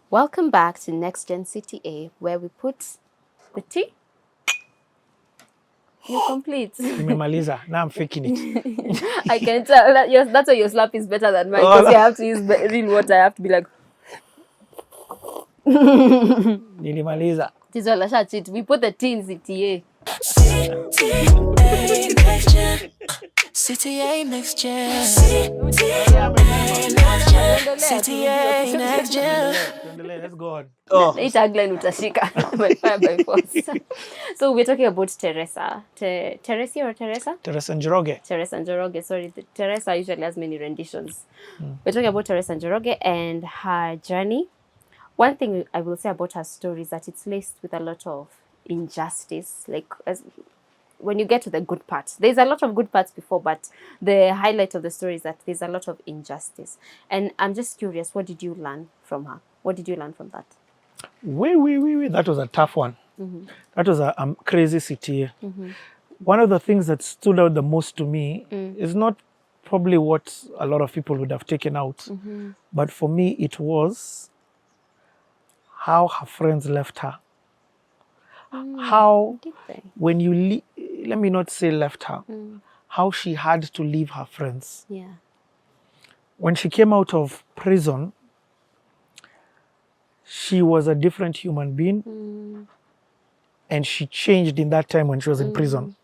Welcome back to Next Gen Cta, where we put the tea. You complete. Nimemaliza. Now I'm faking it. I can tell that that's why your slap is better than mine, because you have to use real water. I have to be like. Nilimaliza. This all a cheat. We put the tea in Cta. Cta Next Gen. Cta Next Gen. Let's go on. Hii tagline utashika by fire by force. So we're talking about Teresa. Teresa or Teresa? Teresa Njoroge. Teresa Njoroge. Sorry, Teresa usually has many renditions. We're talking about Teresa Njoroge and her journey. One thing I will say about her story is that it's laced with a lot of injustice. Like, when you get to the good part, there's a lot of good parts before, but the highlight of the story is that there's a lot of injustice. And I'm just curious, what did you learn from her? What did you learn from that? Wait. That was a tough one. That was a crazy Cta. One of the things that stood out the most to me is not probably what a lot of people would have taken out, but for me, it was how her friends left her. How, when you let me not say left her, how she had to leave her friends. Yeah. When she came out of prison, she was a different human being, and she changed in that time when she was in prison.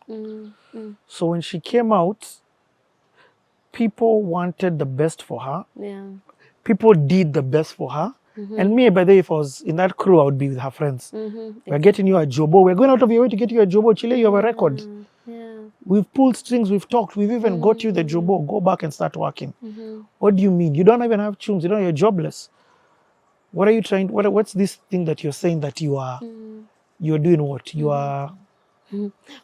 So when she came out, people wanted the best for her. Yeah. People did the best for her. And me, by the way, if I was in that crew, I would be with her friends. We're getting you a jobo. We're going out of your way to get you a jobo. Chile, you have a record. Yeah. We've pulled strings, we've talked, we've even got you the jobo. Go back and start working. What do you mean? You don't even have tunes. You know, you're jobless. What are you trying? What's this thing that you're saying that you are? You're doing what? You are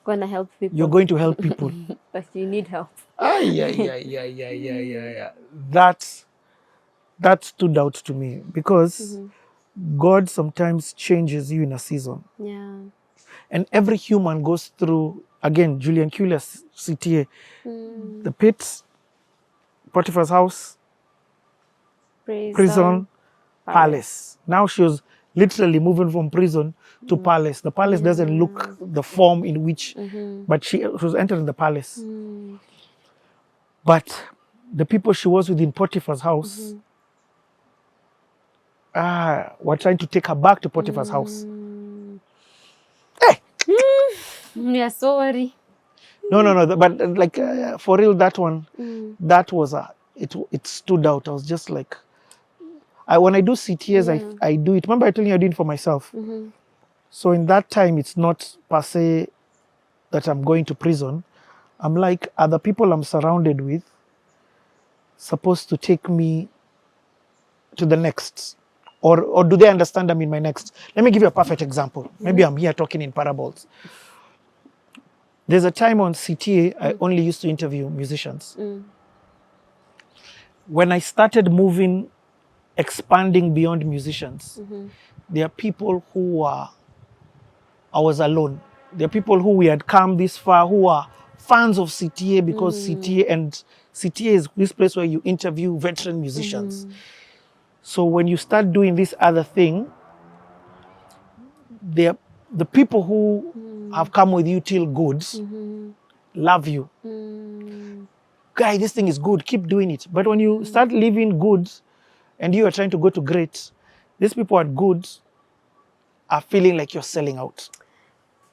Going to help people. You're going to help people. But you need help. Yeah. That stood out to me because God sometimes changes you in a season. Yeah. And every human goes through, again, Julian Kulia's Cta, the pit, Potiphar's house, prison, palace. Now she was literally moving from prison to palace. The palace doesn't look the form in which, but she was entering the palace. But the people she was with in Potiphar's house were trying to take her back to Potiphar's house. Hey! Yeah, sorry. No. But like for real, that one, that was it stood out. I was just like, when I do CTAs, I do it. Remember I told you I do it for myself. So in that time, it's not per se that I'm going to prison. I'm like, are the people I'm surrounded with supposed to take me to the next? Or do they understand I'm in my next? Let me give you a perfect example. Maybe I'm here talking in parables. There's a time on Cta, I only used to interview musicians. When I started moving, expanding beyond musicians, there are people who I was alone. There are people who we had come this far who are fans of Cta because Cta is this place where you interview veteran musicians. So when you start doing this other thing, the people who have come with you till goods love you. Guy, this thing is good, keep doing it. But when you start leaving goods and you are trying to go to great, these people at goods are feeling like you're selling out.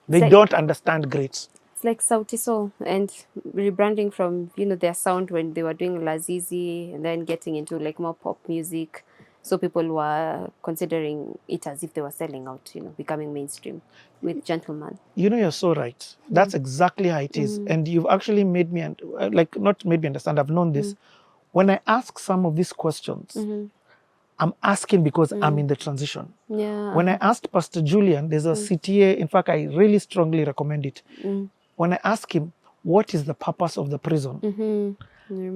They don't understand great. It's like Sauti Sol and rebranding from, their sound when they were doing Lazizi and then getting into like more pop music. So people were considering it as if they were selling out, becoming mainstream with Gentleman. You're so right. That's exactly how it is. And you've actually made me, not made me understand, I've known this. When I ask some of these questions, I'm asking because I'm in the transition. Yeah. When I asked Pastor Julian, there's a Cta, in fact, I really strongly recommend it. When I ask him, what is the purpose of the prison?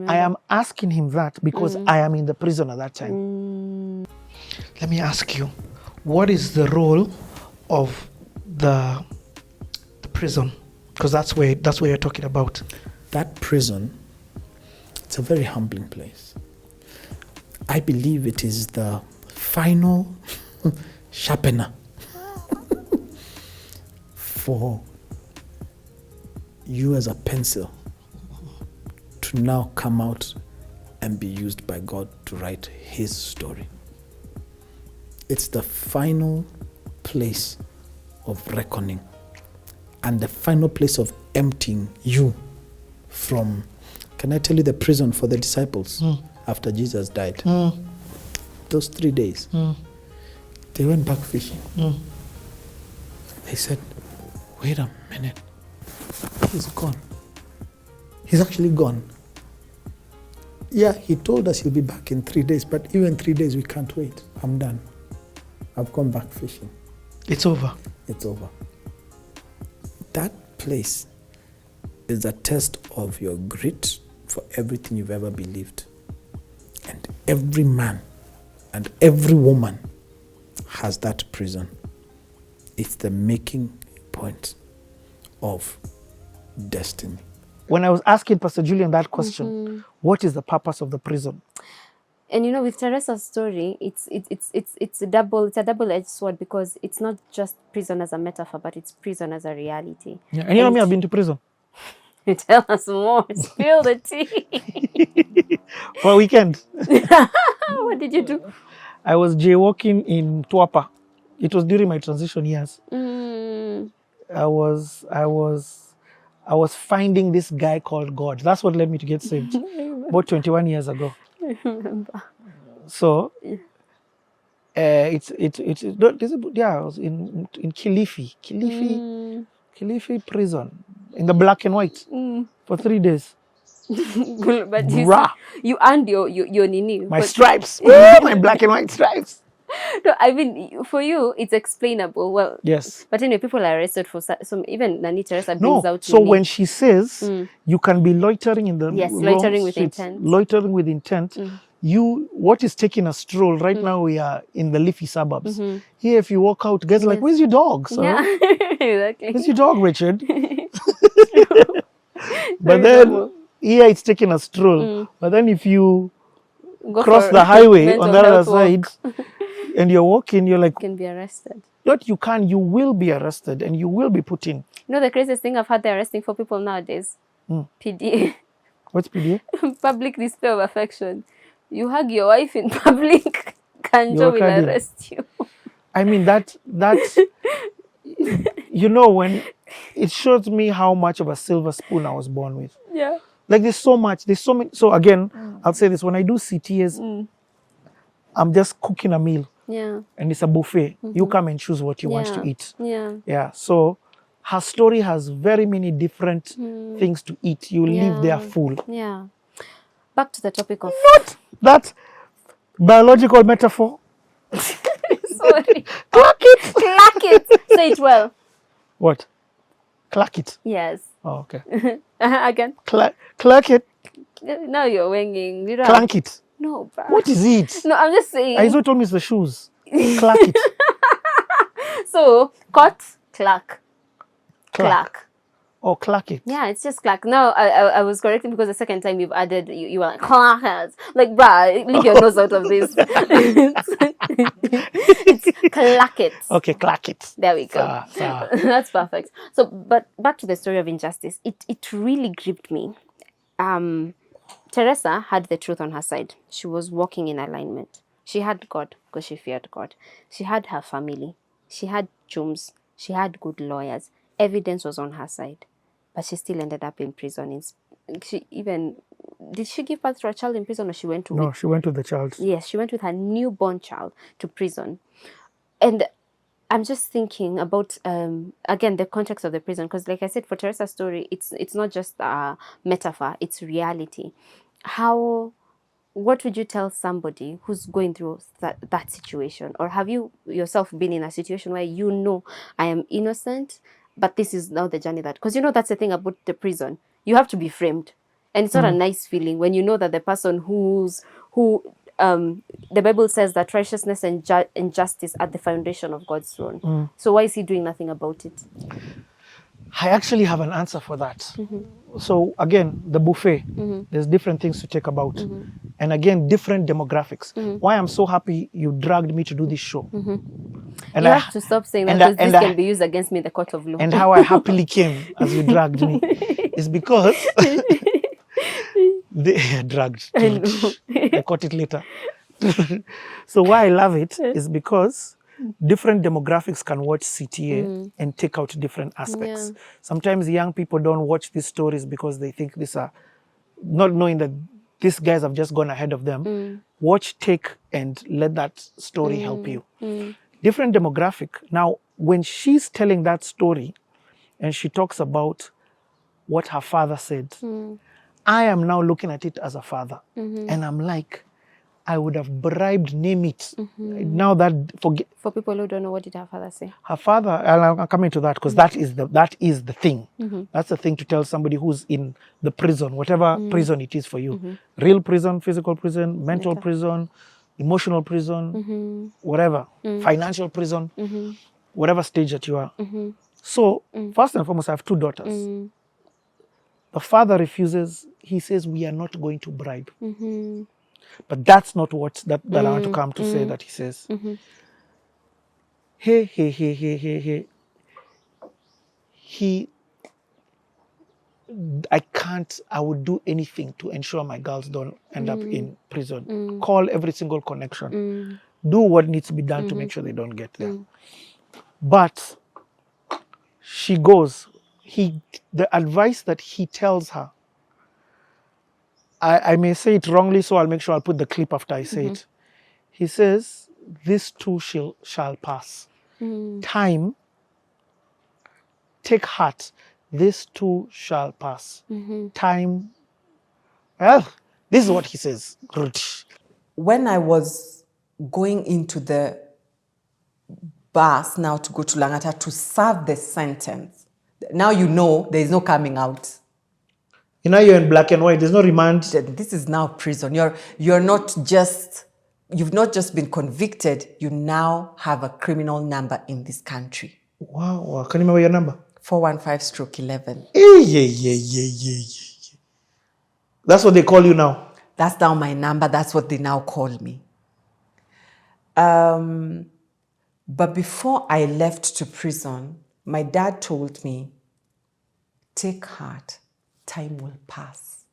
I am asking him that because I am in the prison at that time. Let me ask you, what is the role of the prison? Because that's where you're talking about. That prison, it's a very humbling place. I believe it is the final sharpener for you as a pencil to now come out and be used by God to write His story. It's the final place of reckoning and the final place of emptying you from, can I tell you the prison for the disciples after Jesus died? Those 3 days, they went back fishing. They said, wait a minute, he's gone. He's actually gone. Yeah, he told us he'll be back in 3 days, but even 3 days we can't wait. I'm done. I've gone back fishing. It's over. It's over. That place is a test of your grit for everything you've ever believed. And every man and every woman has that prison. It's the making point of destiny. When I was asking Pastor Julian that question, what is the purpose of the prison? And you know, with Teresa's story, it's a double-edged sword, because it's not just prison as a metaphor, but it's prison as a reality. Yeah. And you know me, I've been to prison. Tell us more. Spill the tea. For a weekend. What did you do? I was jaywalking in Tuapa. It was during my transition years. I was finding this guy called God. That's what led me to get saved. About 21 years ago. I remember. So I was in Kilifi prison, in the black and white for 3 days. But you earned your nini. My stripes. My black and white stripes. No, I mean, for you, it's explainable. Well, yes. But anyway, people are arrested for some. Even Nani Teresa brings out. So when she says you can be loitering in the loitering with streets, intent. Loitering with intent. What is taking a stroll? Right now we are in the leafy suburbs. Here, if you walk out, guys are like, "Where's your dog, sir? Yeah, exactly. Where's your dog, Richard?" But then here it's taking a stroll. But then if you cross the highway on the other side and you're walking, you're like, you can be arrested. Not you can, you will be arrested and you will be put in. You know the craziest thing I've had the arresting for people nowadays? PDA. What's PDA? Public display of affection. You hug your wife in public, Kanjo will arrest you. I mean, that you know, when it shows me how much of a silver spoon I was born with. Yeah. Like there's so many. So again, I'll say this, when I do CTAs, I'm just cooking a meal. Yeah. And it's a buffet. You come and choose what you want to eat. Yeah. Yeah. So her story has very many different things to eat. You leave there full. Yeah. Back to the topic of... Not that biological metaphor. Sorry. Clack it. Clack it. Say it well. What? Clack it. Yes. Oh, okay. Again. Clack it. Now you're winging. You Clank it. No, bro. What is it? No, I'm just saying. Aizo told me it's the shoes. Clack it. So, cut, clack. Clack. Or clack it. Yeah, it's just clack. Now, I was correcting because the second time you've added, you were like, clack it. Like, bruh, leave your nose out of this. It's clack it. Okay, clack it. There we go. That's perfect. So, but back to the story of injustice. It really gripped me. Teresa had the truth on her side. She was walking in alignment. She had God because she feared God. She had her family. She had chums. She had good lawyers. Evidence was on her side. But she still ended up in prison. Did she give birth to a child in prison, or she went to... No, she went with the child. Yes, she went with her newborn child to prison. And I'm just thinking about, again, the context of the prison. Because like I said, for Teresa's story, it's not just a metaphor, it's reality. What would you tell somebody who's going through that situation? Or have you yourself been in a situation where you know, I am innocent, but this is now the journey that... Because you know that's the thing about the prison. You have to be framed. And it's not a nice feeling when you know that the person the Bible says that righteousness and justice are the foundation of God's throne. So why is he doing nothing about it? I actually have an answer for that. So again, the buffet, there's different things to take about. And again, different demographics. Why I'm so happy you dragged me to do this show. And You have to stop saying that because this can be used against me in the court of law. And how I happily came as you dragged me is because they dragged. I caught it later. So why I love it is because different demographics can watch CTA and take out different aspects. Yeah. Sometimes young people don't watch these stories because they think these are, not knowing that these guys have just gone ahead of them. Watch, take, and let that story help you. Different demographic. Now, when she's telling that story and she talks about what her father said, I am now looking at it as a father. And I'm like, I would have bribed, name it. Now that, for people who don't know, what did her father say? Her father, I'm coming to that because that is the thing. That's the thing to tell somebody who's in the prison, whatever prison it is for you. Real prison, physical prison, mental prison, emotional prison, whatever, financial prison, whatever stage that you are. So, first and foremost, I have 2 daughters. The father refuses. He says, we are not going to bribe. But that's not what that I want to come to say that he says. Hey. I would do anything to ensure my girls don't end up in prison. Call every single connection. Do what needs to be done to make sure they don't get there. But she goes, the advice that he tells her, I may say it wrongly, so I'll make sure I'll put the clip after I say it. He says, this too shall pass. Time, take heart, this too shall pass. Time, well, this is what he says. When I was going into the bus now to go to Langata to serve the sentence, now you know there is no coming out. You know, you're in black and white. There's no remand. This is now prison. You've not just been convicted. You now have a criminal number in this country. Wow. Can you remember your number? 415/11. Yeah. That's what they call you now. That's now my number. That's what they now call me. But before I left to prison, my dad told me, take heart. Time will pass.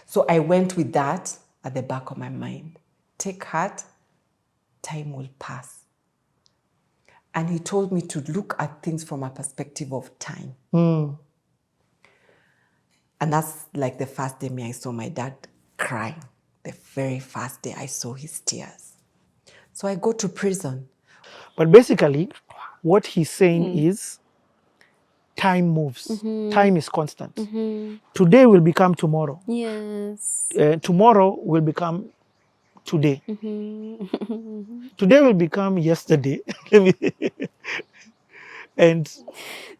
So I went with that at the back of my mind. Take heart, time will pass. And he told me to look at things from a perspective of time. And that's like the first day I saw my dad crying. The very first day I saw his tears. So I go to prison. But basically, what he's saying is, time moves. Time is constant. Today will become tomorrow. Yes. Tomorrow will become today. Today will become yesterday. And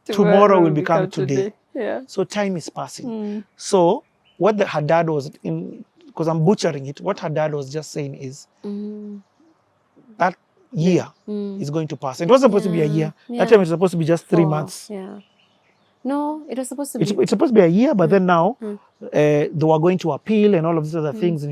tomorrow will become today. Yeah. So time is passing. So what her dad was in, because I'm butchering it, what her dad was just saying is that year is going to pass. It wasn't supposed to be a year. That time it was supposed to be just 3 months. Yeah. No, it was supposed to be. It's supposed to be a year, but then now they were going to appeal and all of these other things.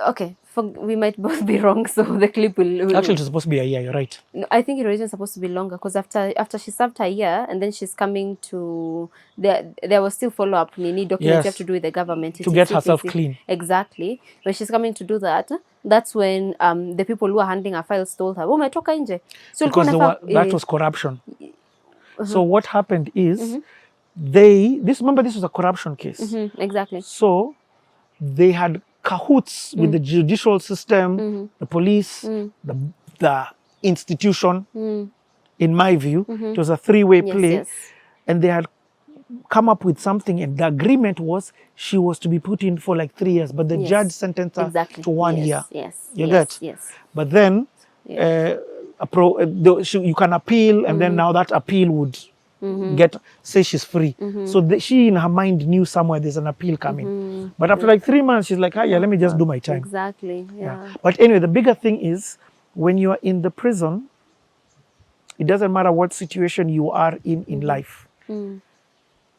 Okay, we might both be wrong, so the clip will... Actually, it was supposed to be a year, you're right. No, I think it was supposed to be longer, because after she served her year, and then she's coming to... There was still follow-up, documents you have to do with the government. To get herself clean. Exactly. When she's coming to do that, that's when the people who are handling her files told her, oh, umetoka nje. So because that was corruption. So what happened is, remember this was a corruption case. Exactly. So they had cahoots with the judicial system, the police, the institution. In my view, it was a 3-way play. Yes. And they had come up with something, and the agreement was she was to be put in for like 3 years, but the judge sentenced her to 1 year. You get? Yes. But then you can appeal, and then now that appeal would say she's free. So she in her mind knew somewhere there's an appeal coming. But after like 3 months, she's like, let me just do my time. Exactly. Yeah. But anyway, the bigger thing is, when you're in the prison, It doesn't matter what situation you are in life.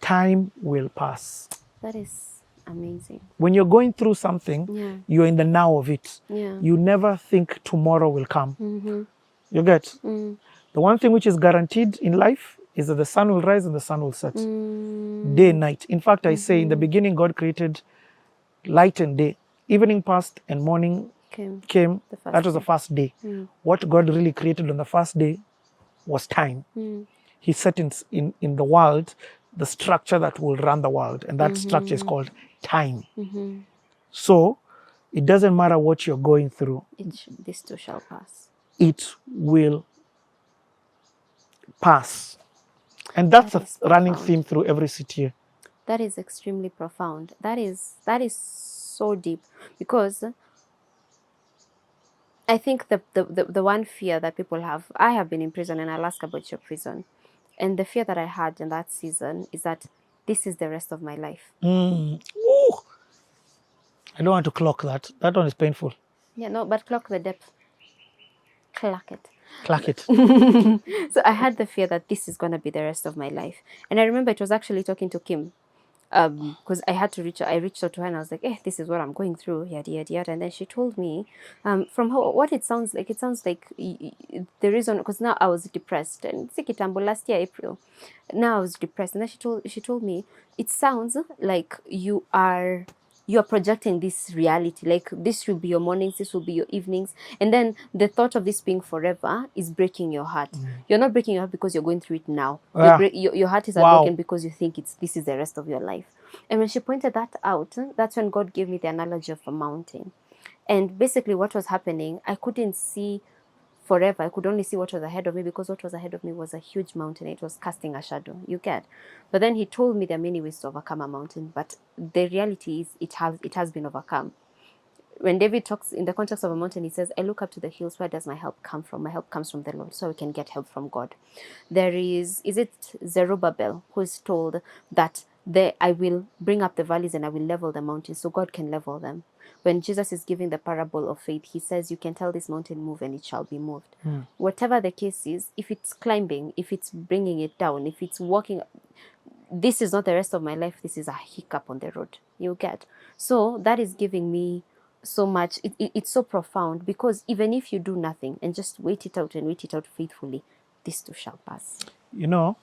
Time will pass. That is amazing. When you're going through something, Yeah. you're in the now of it. Yeah. You never think tomorrow will come. You get? The one thing which is guaranteed in life is that the sun will rise and the sun will set. Day and night. In fact, I say in the beginning, God created light and day. Evening passed and morning came. That was the first day. What God really created on the first day was time. He set in the world the structure that will run the world, and that structure is called time. So it doesn't matter what you're going through. This too shall pass. It will pass. And that's That a is running profound. theme through every city. That is extremely profound. That is so deep, because I think the one fear that people have, I have been in prison, and I'll ask about your prison. And the fear that I had in that season is that this is the rest of my life. Ooh. I don't want to clock that. That one is painful. Yeah, no, but clock the depth. Clock it. Clock it. So I had the fear that this is going to be the rest of my life. And I remember it was actually talking to Kim, because I reached out to her and I was like, this is what I'm going through, yada, yada, yada. And then she told me, from what it sounds like the reason, because now I was depressed, and last year, April, now I was depressed. And then she told me, it sounds like you are projecting this reality, like this will be your mornings, this will be your evenings, and then the thought of this being forever is breaking your heart. You're not breaking your heart because you're going through it now. Your heart is broken because you think this is the rest of your life. And when she pointed that out, that's when God gave me the analogy of a mountain. And basically what was happening, I couldn't see forever. I could only see what was ahead of me, because what was ahead of me was a huge mountain. It was casting a shadow, you get. But then he told me there are many ways to overcome a mountain, but the reality is it has been overcome. When David talks in the context of a mountain, he says, I look up to the hills. Where does my help come from? My help comes from the Lord. So we can get help from God. There is it Zerubbabel who is told that I will bring up the valleys and I will level the mountains, so God can level them. When Jesus is giving the parable of faith, he says, you can tell this mountain move and it shall be moved. Whatever the case is, if it's climbing, if it's bringing it down, if it's walking, this is not the rest of my life. This is a hiccup on the road, you get. So that is giving me so much. It's so profound, because even if you do nothing and just wait it out and wait it out faithfully, this too shall pass. You know,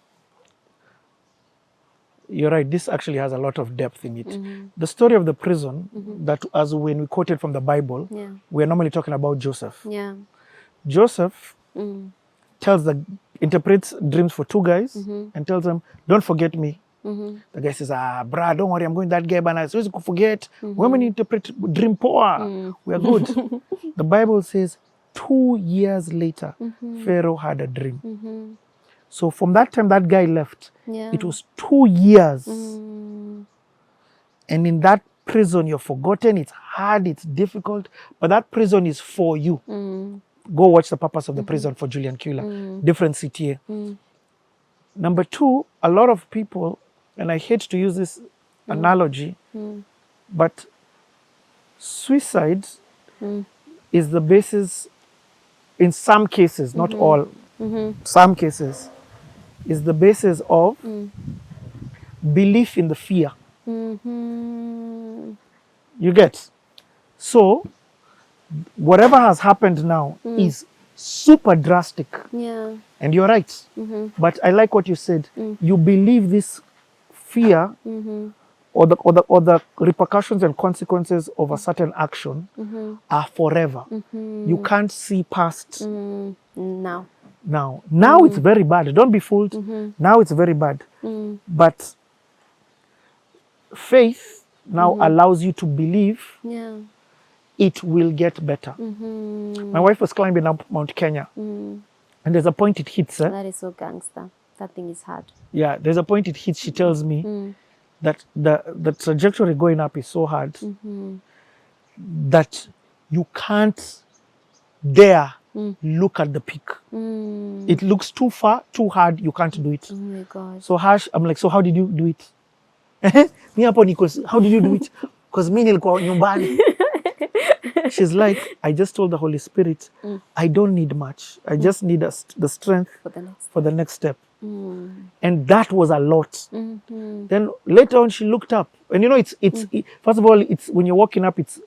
you're right. This actually has a lot of depth in it. The story of the prison, that as when we quoted from the Bible, we're normally talking about Joseph. Yeah. Joseph interprets dreams for two guys and tells them, don't forget me. The guy says, brah, don't worry, I'm going that guy, but I supposed to forget. Women interpret dream poor. We are good. The Bible says 2 years later, Pharaoh had a dream. So from that time that guy left, it was 2 years. And in that prison, you're forgotten, it's hard, it's difficult, but that prison is for you. Go watch The Purpose of the Prison for Julian Kuehler. Different CTA. Number two, a lot of people, and I hate to use this analogy, but suicide is the basis, in some cases, not all, some cases, is the basis of belief in the fear. You get? So, whatever has happened now is super drastic. Yeah. And you're right. But I like what you said. You believe this fear or the repercussions and consequences of a certain action are forever. You can't see past Now. Now it's very bad. Don't be fooled. Now it's very bad. But faith now allows you to believe it will get better. My wife was climbing up Mount Kenya, and there's a point it hits her. That is so gangster. That thing is hard. Yeah, there's a point it hits. She tells me that the trajectory going up is so hard that you can't dare look at the peak. It looks too far, too hard. You can't do it. Oh my God. So Harsh, I'm like, so how did you do it? Mi hapo niko, how did you do it? Because mi nilikuwa nyumbani. she's like, I just told the Holy Spirit, I don't need much. I just need the strength for the next step. And that was a lot. Then later on, she looked up, and you know, first of all, it's when you're walking up, it's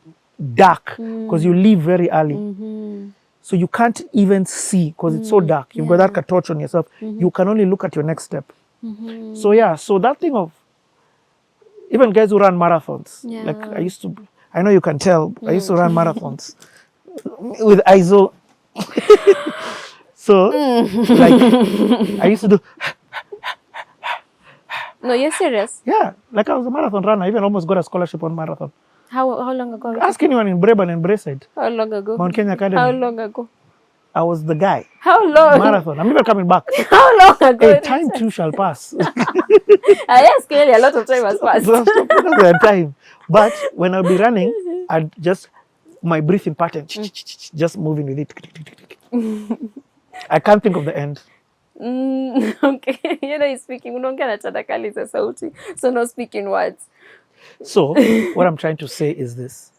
dark because you leave very early. So you can't even see because it's so dark. You've got that torch on yourself. You can only look at your next step. So yeah, so that thing of even guys who run marathons, like I know you can tell, I used to run marathons with ISO. So like I used to do. No, you're serious? Yeah, like I was a marathon runner. I even almost got a scholarship on marathon. How long ago? Ask anyone in Breban and Braeside. How long ago? Mount Kenya Academy. How long ago? I was the guy. How long? Marathon. I'm never coming back. How long ago? Hey, time too shall pass. Yes, clearly a lot of time has passed. The time. But when I'll be running, I'd just, my breathing pattern, just moving with it. I can't think of the end. Okay. You know, he's speaking. Unaongea tadakali za sauti. So no speaking words. So what I'm trying to say is this.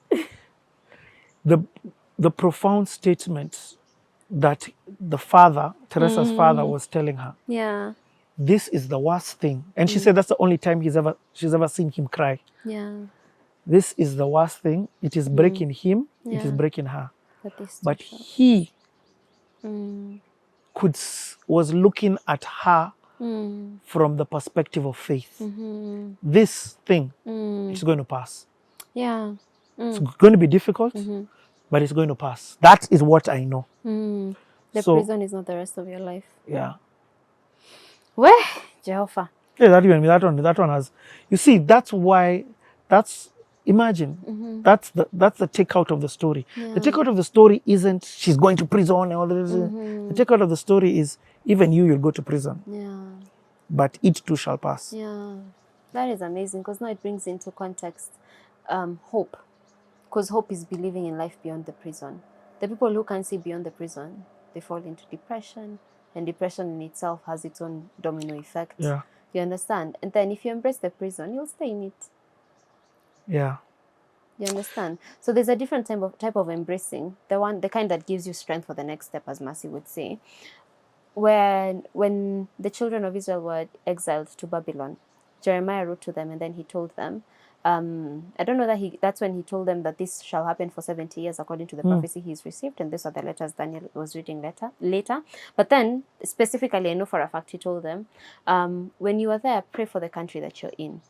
The profound statement that the father, Teresa's father, was telling her. Yeah. This is the worst thing. And she said that's the only time she's ever seen him cry. Yeah. This is the worst thing. It is breaking him. It is breaking her. But he was looking at her from the perspective of faith. This thing is going to pass. Yeah. It's going to be difficult, but it's going to pass. That is what I know. The prison is not the rest of your life. Yeah. Where? Jehovah. Yeah, that one has. You see, imagine, that's the takeout of the story. Yeah. The takeout of the story isn't she's going to prison and all this. The takeout of the story is even you'll go to prison. Yeah. But it too shall pass. Yeah. That is amazing because now it brings into context hope. Because hope is believing in life beyond the prison. The people who can see beyond the prison, they fall into depression. And depression in itself has its own domino effect. Yeah. You understand? And then if you embrace the prison, you'll stay in it. Yeah. You understand? So there's a different type of embracing. The kind that gives you strength for the next step, as Mercy would say. When the children of Israel were exiled to Babylon, Jeremiah wrote to them and then he told them, I don't know that's when he told them that this shall happen for 70 years according to the prophecy he's received, and these are the letters Daniel was reading later. But then, specifically, I know for a fact he told them, when you are there, pray for the country that you're in.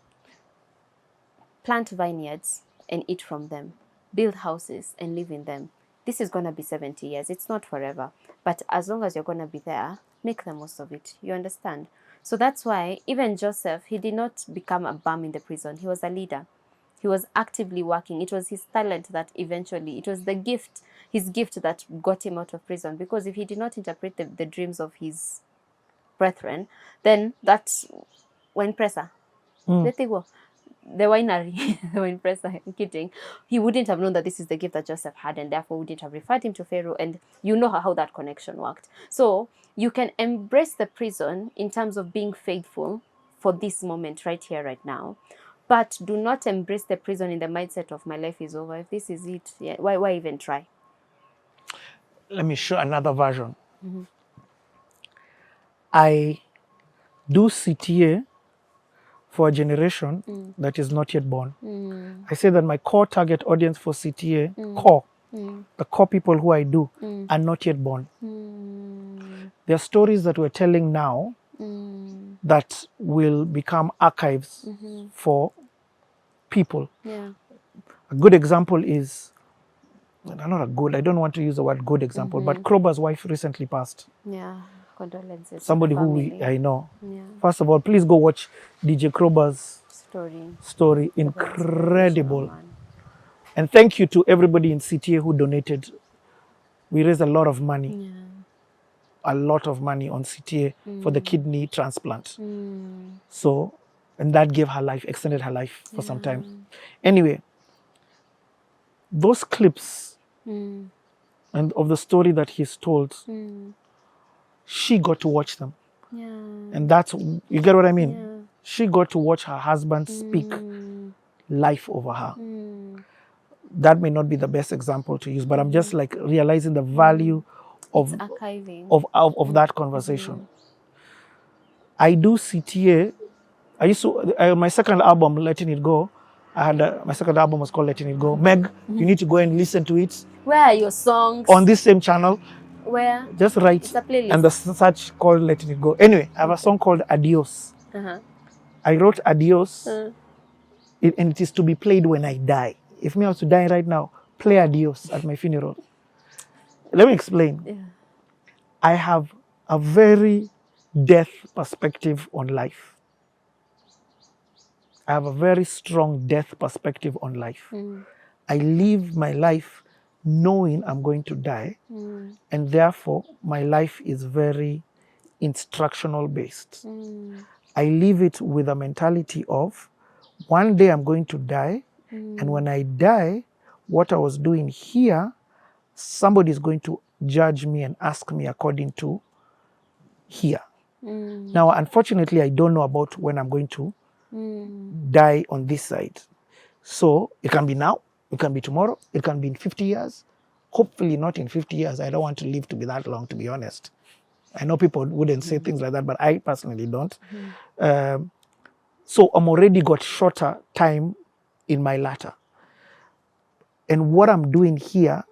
Plant vineyards and eat from them. Build houses and live in them. This is going to be 70 years. It's not forever. But as long as you're going to be there, make the most of it. You understand? So that's why even Joseph, he did not become a bum in the prison. He was a leader. He was actively working. It was his talent that eventually, it was his gift that got him out of prison. Because if he did not interpret the dreams of his brethren, then that's when pressure. Let it go. The winery, the wine presser, I'm kidding. He wouldn't have known that this is the gift that Joseph had, and therefore wouldn't have referred him to Pharaoh. And you know how that connection worked. So you can embrace the prison in terms of being faithful for this moment right here, right now. But do not embrace the prison in the mindset of my life is over. If this is it, yeah, why even try? Let me show another version. I do CTA for a generation that is not yet born. I say that my core target audience for CTA, the core people who I do, are not yet born. There are stories that we're telling now that will become archives for people. Yeah. A good example is, I don't want to use the word good example, but Kroba's wife recently passed. Yeah. Condolences. Somebody who I know. Yeah. First of all, please go watch DJ Kroba's story. Incredible. And thank you to everybody in CTA who donated. We raised a lot of money. Yeah. A lot of money on CTA for the kidney transplant. So, and that gave her life, extended her life for some time. Anyway, those clips and of the story that he's told, she got to watch them. Yeah. And that's, you get what I mean? Yeah. She got to watch her husband speak life over her. that may not be the best example to use, but I'm just like realizing the value of Archiving. of that conversation. I do CTA. I used to my second album, Letting It Go. I had my second album was called Letting It Go. Meg, you need to go and listen to it Where are your songs? on this same channel. Where? Just write It's a playlist. and the search called Letting It Go. Anyway, I have a song called Adios. I wrote Adios, and it is to be played when I die. If me I was to die right now, play Adios at my funeral. Let me explain. Yeah. I have a very death perspective on life. I have a very strong death perspective on life. I live my life knowing I'm going to die, and therefore my life is very instructional based. I live it with a mentality of one day I'm going to die, and when I die, what I was doing here, somebody is going to judge me and ask me according to here. Now, unfortunately, I don't know about when I'm going to die on this side. So it can be now, it can be tomorrow, it can be in 50 years. Hopefully not in 50 years. I don't want to live to be that long, to be honest. I know people wouldn't say things like that, but I personally don't. So I'm already got shorter time in my latter. And what I'm doing here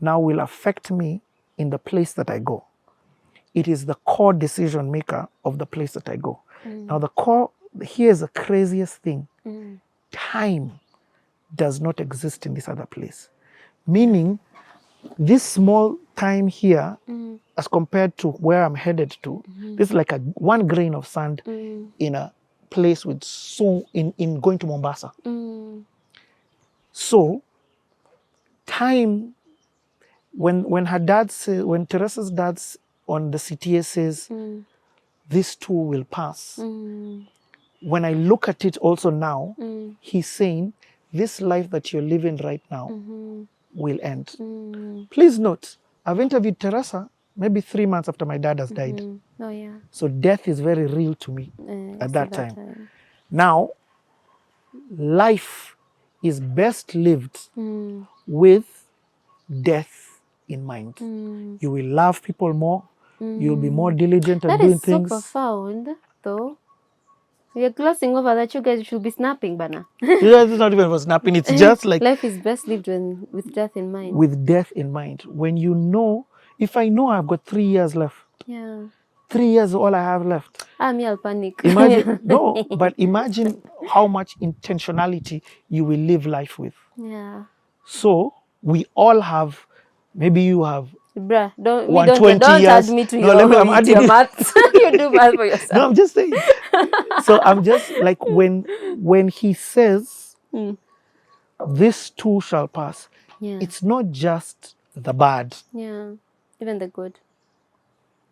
now will affect me in the place that I go. It is the core decision maker of the place that I go. Now here's the craziest thing. Time does not exist in this other place. Meaning, this small time here, as compared to where I'm headed to, this is like one grain of sand in a place with in going to Mombasa. So, time, when her dad says, when Teresa's dad's on the CTA says, this too will pass. When I look at it also now, he's saying, this life that you're living right now will end. Please note, I've interviewed Teresa maybe 3 months after my dad has died. Oh, yeah. So death is very real to me at that time. Now, life is best lived with death in mind. You will love people more. You'll be more diligent at doing things. That is so profound, though. You're glossing over that. You guys should be snapping, Bana. Yeah, it's not even for snapping. It's just like life is best lived with death in mind. With death in mind. When you know, if I know I've got 3 years left. Yeah. 3 years is all I have left. I'll panic. Imagine, no, but imagine how much intentionality you will live life with. Yeah. So we all have, maybe you have Bruh, don't 120 years. Add me to I'm adding your maths. You do math for yourself. No, I'm just saying. So I'm just like, when he says, this too shall pass, it's not just the bad. Yeah, even the good.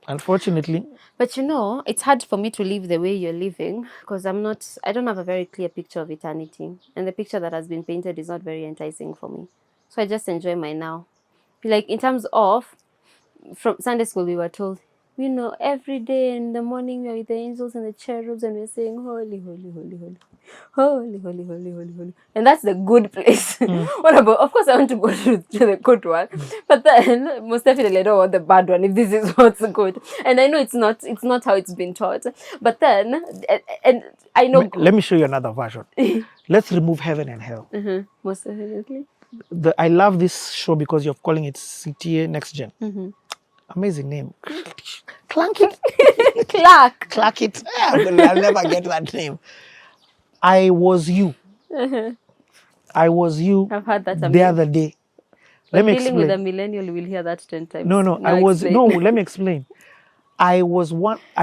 Unfortunately. But it's hard for me to live the way you're living because I don't have a very clear picture of eternity. And the picture that has been painted is not very enticing for me. So I just enjoy my now. Like in terms of, from Sunday school, we were told, every day in the morning we're with the angels and the cherubs and we're saying, holy, holy, holy, holy, holy, holy, holy, holy, holy. And that's the good place. What about, of course I want to go to the good one, but then most definitely I don't want the bad one if this is what's good. And I know it's not how it's been taught. But then, and I know... Let me show you another version. Let's remove heaven and hell. Most definitely. I love this show because you're calling it Cta Next Gen. Amazing name. Clank it. Clark it. I'll never get that name. I was you. I was you. I've heard that the other day. Let me explain. Dealing with a millennial, we'll hear that 10 times. No, let me explain. I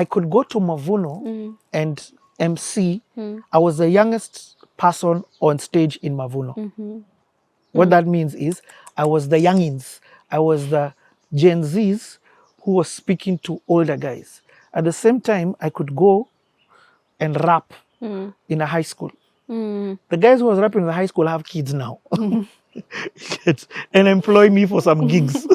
could go to Mavuno and MC. I was the youngest person on stage in Mavuno. What that means is I was the youngins. I was the Gen Zs who was speaking to older guys. At the same time, I could go and rap in a high school. The guys who was rapping in the high school have kids now. And employ me for some gigs.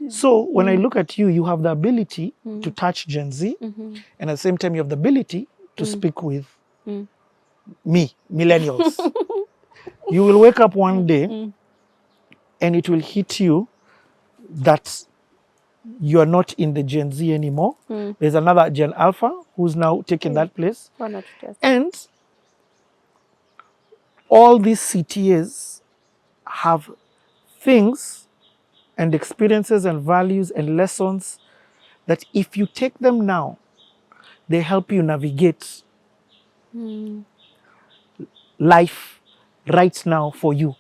So when I look at you, you have the ability to touch Gen Z. And at the same time, you have the ability to speak with me, millennials. You will wake up one day and it will hit you that you are not in the Gen Z anymore. There's another Gen Alpha who's now taking that place. Why not just? And all these CTAs have things and experiences and values and lessons that if you take them now, they help you navigate life right now for you.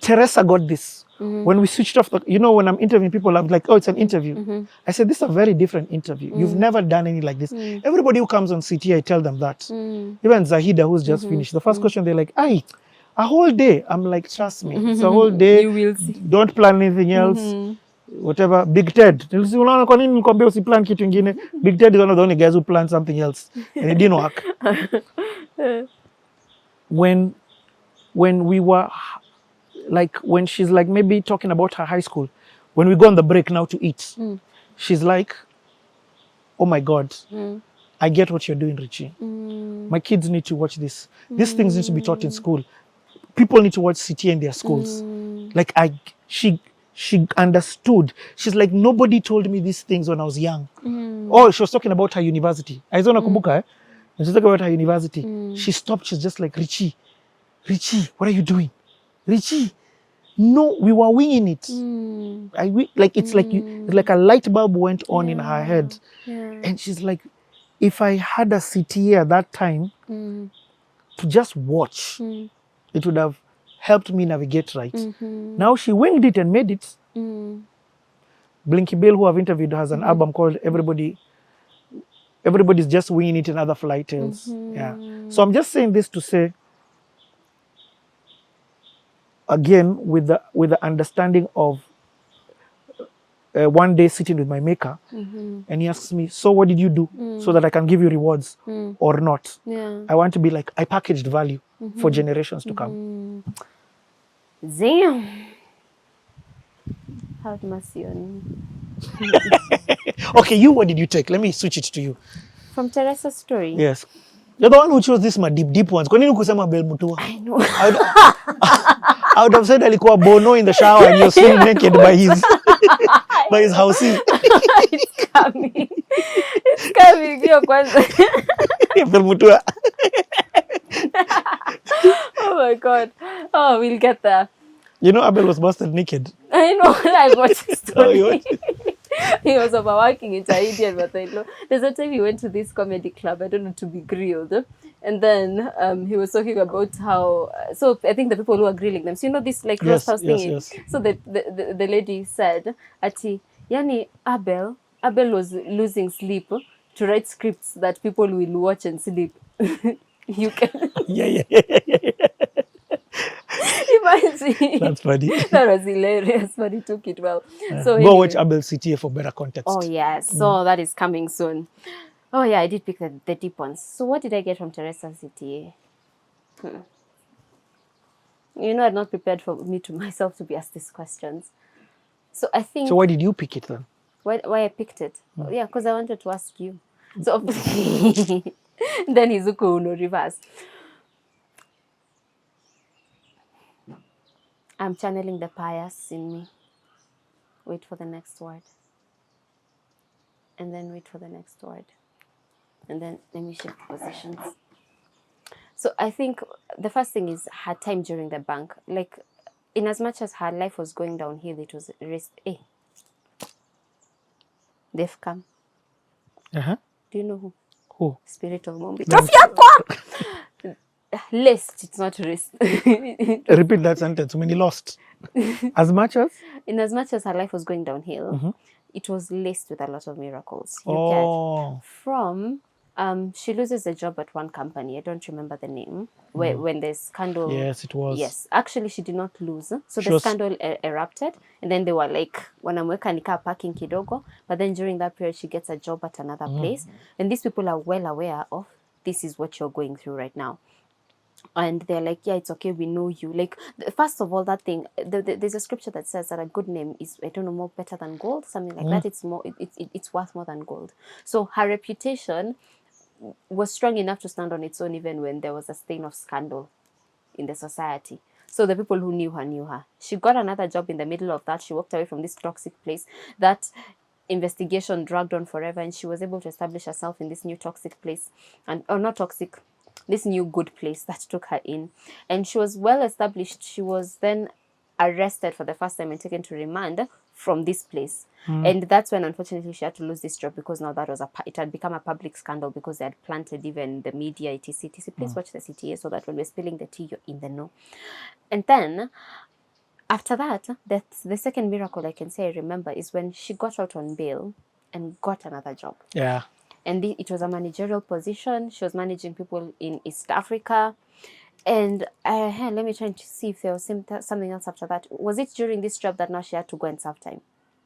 Teresa got this. When we switched off, when I'm interviewing people, I'm like, oh, it's an interview. I said, this is a very different interview. You've never done any like this. Everybody who comes on CT, I tell them that. Even Zahida, who's just finished. The first question, they're like, aye, a whole day. I'm like, trust me, it's a whole day. You will see. Don't plan anything else. Whatever. Big Ted. Unaona kwa nini nikwambia usiplan kitu ingine? Big Ted is one of the only guys who planned something else. And it didn't work. When we were, like, when she's like maybe talking about her high school, when we go on the break now to eat, she's like, oh my God, I get what you're doing, Richie. My kids need to watch this. These things need to be taught in school. People need to watch CT in their schools. Like she understood. She's like, nobody told me these things when I was young. Oh, she was talking about her university. I don't know, and she's talking about her university. She stopped. She's just like, Richie, what are you doing? Richie, no, we were winging it. It's like a light bulb went on in her head. And she's like, if I had a CTA at that time to just watch, it would have helped me navigate right. Now she winged it and made it. Blinky Bill, who I've interviewed, has an album called Everybody's Just Winging It in Other Flight Tales. Yeah. So I'm just saying this to say, again, with the understanding of one day sitting with my maker, and he asks me, so what did you do so that I can give you rewards or not? I want to be like, I packaged value for generations to come. Damn. Have mercy on me. Okay, you, what did you take? Let me switch it to you. From Teresa's story? Yes. You're the one who chose this deep ones. Kwa nini kusema Bel Mutua? I know. I would have said alikuwa Bono in the shower and you're still naked by his housey. It's coming. It's coming. Hiyo kwanza. Bel Mutua. Oh my God. Oh, we'll get there. You know Abel was busted naked. I know. I watched the story. Oh, He was overworking in Indian, but I know. There's a time he went to this comedy club, I don't know, to be grilled. And then he was talking about how, so I think the people who are grilling them, so you know this like roast house thing. Yes. So the lady said, Ati, yani Abel was losing sleep to write scripts that people will watch and sleep. You can. Yeah. Imagine. That's funny. That was hilarious, but he took it well. So Go anyway. watch Abel CTA for better context. Oh yes, so that is coming soon. Oh yeah, I did pick the deep ones. So what did I get from Teresa's CTA? You know, I'm not prepared for me to myself to be asked these questions. So I think. So why did you pick it then? Why I picked it? Oh, yeah, because I wanted to ask you. So then Izuku no reverse. I'm channeling the pious in me. Wait for the next word. And then wait for the next word. And then let me shift positions. So I think the first thing is her time during the bank. Like, in as much as her life was going downhill, it was risk. They've come. Uh-huh. Do you know who? Who? Spirit of Mombi. List, it's not risk. Repeat that sentence. When he lost. As much as? In as much as her life was going downhill, it was laced with a lot of miracles. You get from she loses a job at one company. I don't remember the name. When the scandal. Yes, it was. Yes, actually, she did not lose. So the scandal erupted, and then they were like, "Wanamweka nika parking kidogo." But then during that period, she gets a job at another place, and these people are well aware of this is what you're going through right now. And they're like, yeah, it's okay, we know you. Like, first of all, that thing, there's a scripture that says that a good name is, I don't know, more better than gold, something like that. It's more, it's worth more than gold. So her reputation was strong enough to stand on its own even when there was a stain of scandal in the society. So the people who knew her knew her. She got another job in the middle of that. She walked away from this toxic place. That investigation dragged on forever, and she was able to establish herself in this new toxic place, and or not toxic, this new good place that took her in. And she was well established. She was then arrested for the first time and taken to remand from this place. And that's when, unfortunately, she had to lose this job, because now that was it had become a public scandal, because they had planted even the media, etc. Please watch the CTA so that when we're spilling the tea, you're in the know. And then after that, that's the second miracle I can say I remember, is when she got out on bail and got another job. Yeah. And it was a managerial position. She was managing people in East Africa. And let me try to see if there was something else after that. Was it during this job that now she had to go and serve time?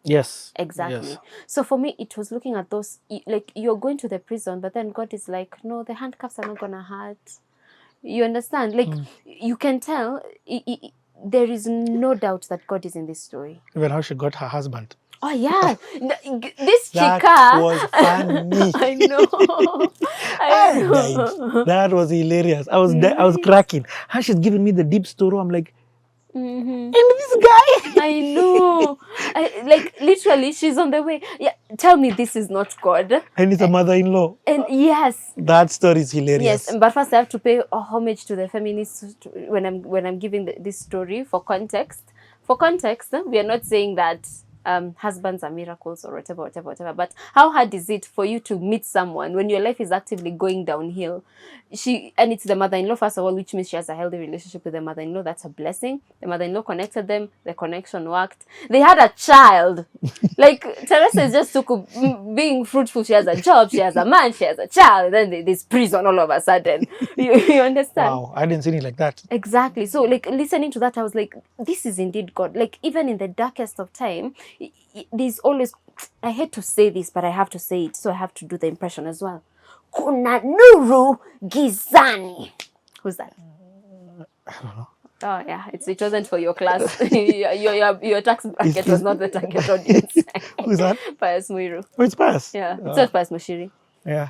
Yes. Exactly. Yes. So for me, it was looking at those, like, you're going to the prison, but then God is like, no, the handcuffs are not going to hurt. You understand? Like, you can tell, there is no doubt that God is in this story. Even how she got her husband. Oh, yeah. This That chica. was funny. I know. I know. That was hilarious. I was cracking. How she's giving me the deep story. I'm like, and this guy. I know. Like, literally, she's on the way. Yeah, tell me this is not God. And it's a mother-in-law. And yes. That story is hilarious. Yes, but first I have to pay homage to the feminists when I'm giving this story for context. For context, we are not saying that husbands are miracles or whatever. But how hard is it for you to meet someone when your life is actively going downhill? And it's the mother-in-law, first of all, which means she has a healthy relationship with the mother-in-law. That's a blessing. The mother-in-law connected them. The connection worked. They had a child. Like, Teresa is just being fruitful. She has a job. She has a man. She has a child. And then there's prison all of a sudden. You understand? Wow, I didn't see it like that. Exactly. So, like, listening to that, I was like, this is indeed God. Like, even in the darkest of time, there's always, I hate to say this, but I have to say it, so I have to do the impression as well. Kuna nuru gizani. Who's that? I don't know. Oh, yeah. It wasn't for your class. your tax bracket was not the target audience. Who's that? Pius Muiru. Oh, it's Pius. Yeah. It's not Pius Mushiri. Yeah.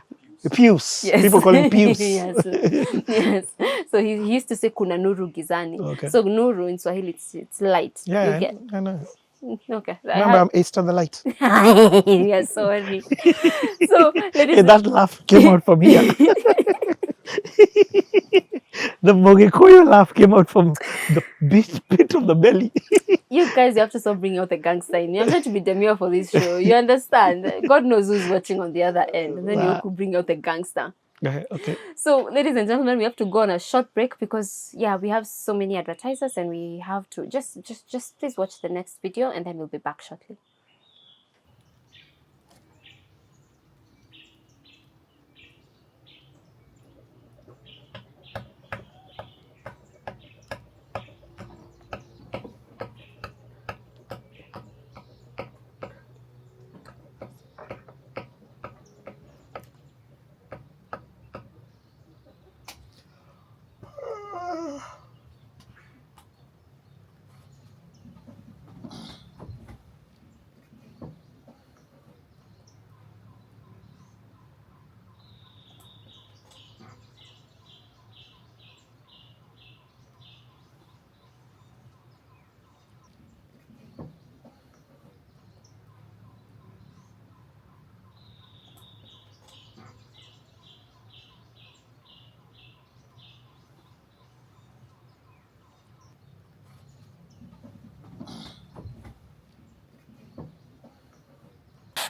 Pius. Yes. People call him Pius. Yes. Yes. So he used to say kuna nuru gizani. Okay. So nuru in Swahili, it's light. Yeah, You get? I know. Okay. Remember, I'm East on the light. Yeah, sorry. So, Hey, that laugh came out from here. The Mogekuyu laugh came out from the pit of the belly. You guys, you have to stop bringing out the gangster in me. I'm trying to be demure for this show. You understand? God knows who's watching on the other end. And then you could bring out the gangster. Okay. So, ladies and gentlemen, we have to go on a short break because, yeah, we have so many advertisers and we have to just please watch the next video and then we'll be back shortly.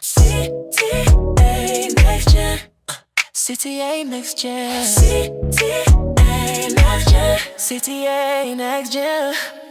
Cta Next Gen. Cta Next Gen. Cta Next Gen. Cta Next Gen.